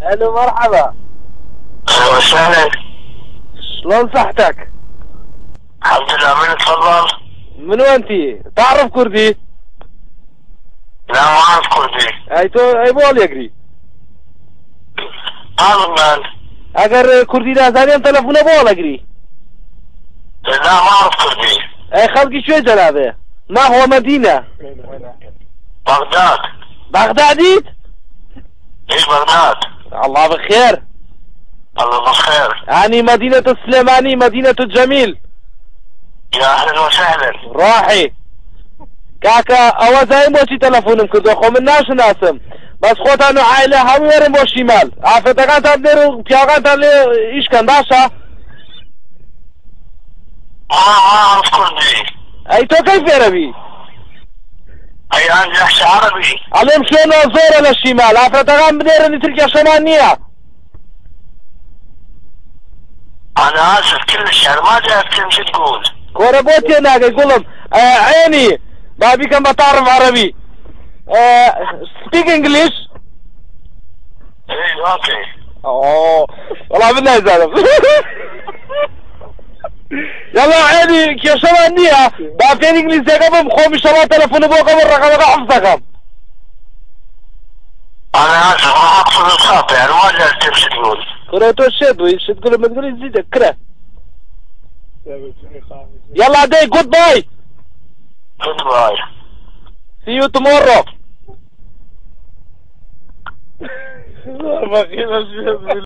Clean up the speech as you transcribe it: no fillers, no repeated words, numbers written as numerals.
الو مرحبا. اهلا وسهلا. شلون صحتك؟ الحمد لله. من تفضل؟ من وين تعرف كردي؟ لا ما اعرف كردي. اي بول يقري. انا من؟ اگر كردي نازاني تلفونه بول اقري. لا ما اعرف كردي. اي خلقي شوي جنابه. ما هو مدينة؟ بغداد. بغدادي؟ ايش بغداد؟ الله بخير. الله بالخير. يعني مدينة السليماني، مدينة الجميل. يا اهلا وسهلا. راحي كاكا او زي موشي تلفونم كردو خو من ناش ناسم بس خوتانو عائلة هم يرم بو شمال عفتقان تان ديرو بياغان تان ايش كان باشا. ما اعرف كردي. اي تو كيف عربي؟ اي انا احكي عربي. عليهم شلون زورة للشمال عفتقان بديرن تركيا شمالية. انا اسف كلش يعني ما جاي افهم شو تقول. كورا بوتي هناك يقولهم عيني بابي كان بتعرف عربي. speak English. ايه اوكي. اوه والله بالله يا زلمه. يلا عيني يا شمالية بابي انجليزي قبل خوم ان شاء الله تلفون ابو قبل رقم حفظكم. انا اسف ما اقصد الخطا يعني ما جاي افهم شو تقول. كورا تو شو تقول ما تقول يزيدك كره. يلا دي جود باي. جود باي. See you tomorrow.